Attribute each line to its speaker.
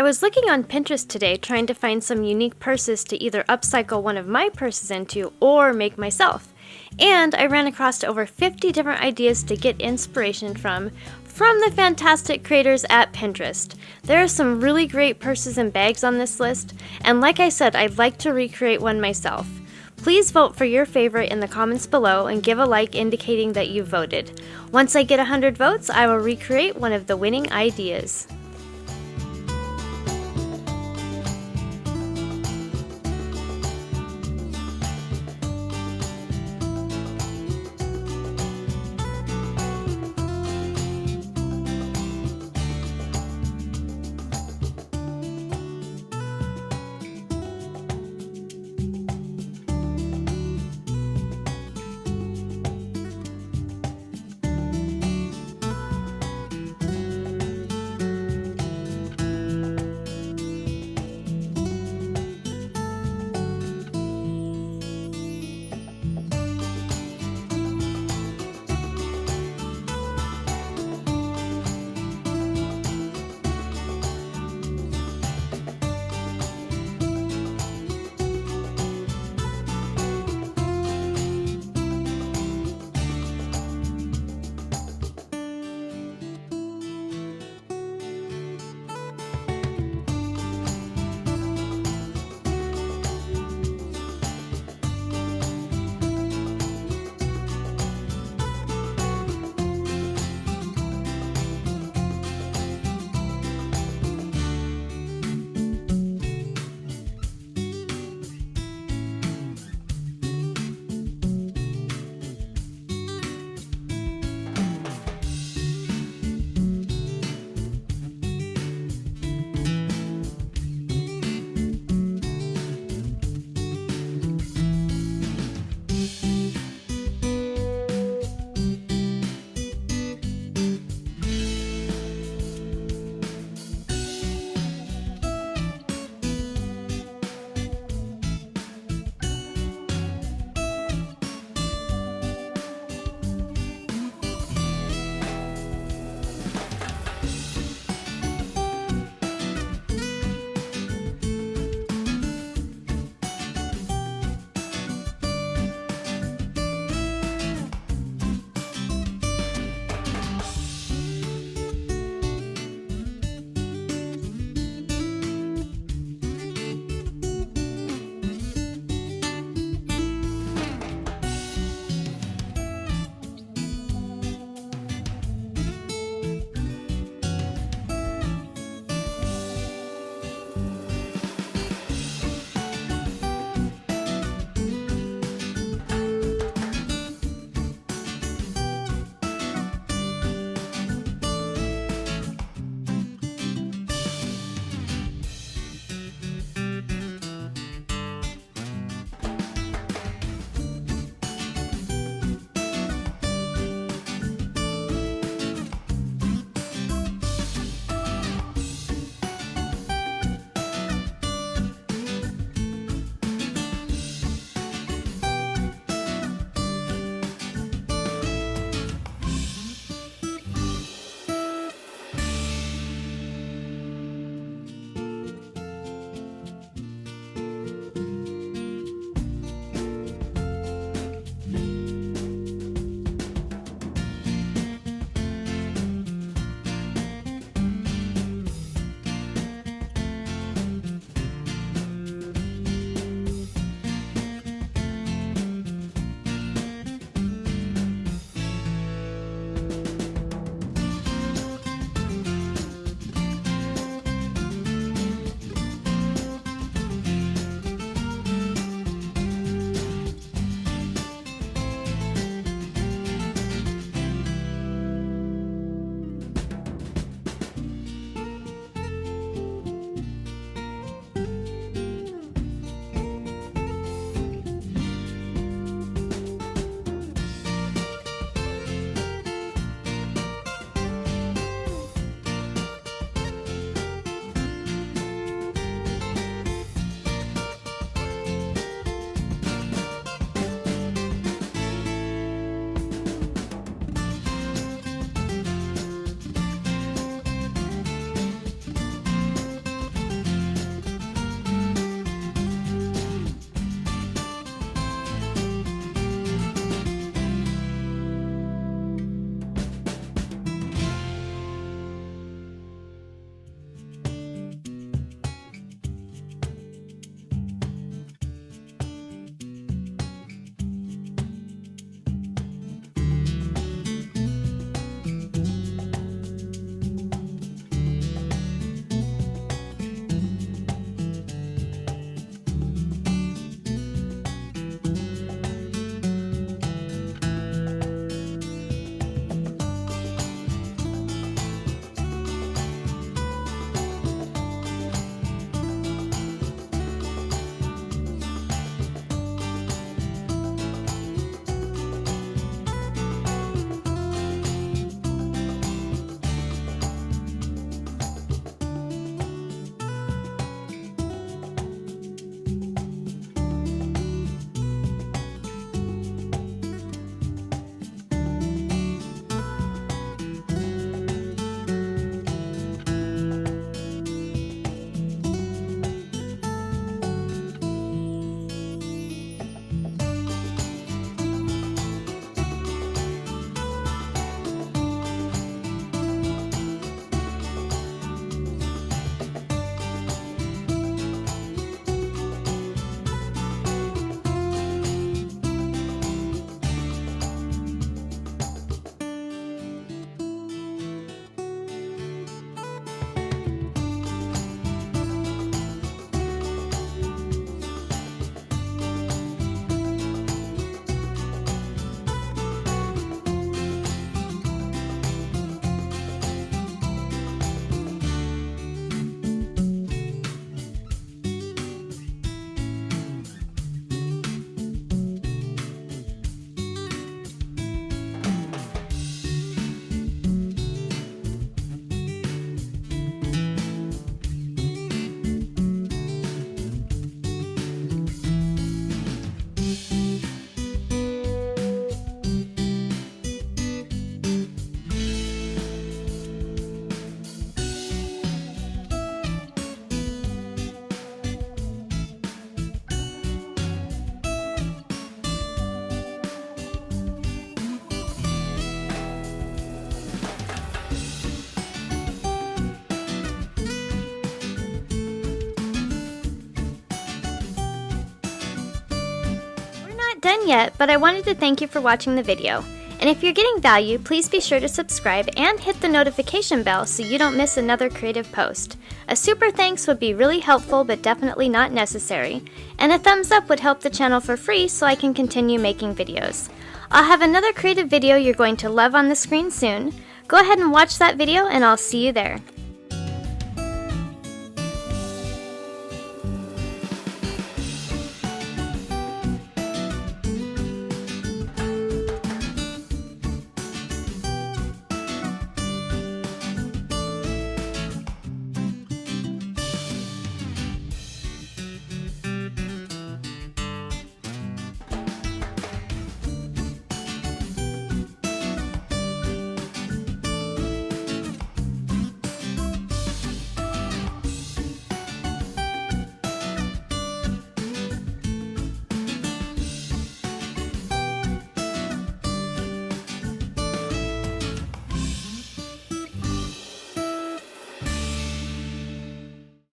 Speaker 1: I was looking on Pinterest today trying to find some unique purses to either upcycle one of my purses into or make myself. And I ran across over 50 different ideas to get inspiration from the fantastic creators at Pinterest. There are some really great purses and bags on this list, and like I said, I'd like to recreate one myself. Please vote for your favorite in the comments below and give a like indicating that you voted. Once I get 100 votes, I will recreate one of the winning ideas. done yet, but I wanted to thank you for watching the video. And if you're getting value, please be sure to subscribe and hit the notification bell so you don't miss another creative post. A super thanks would be really helpful but definitely not necessary. And a thumbs up would help the channel for free so I can continue making videos. I'll have another creative video you're going to love on the screen soon. Go ahead and watch that video and I'll see you there.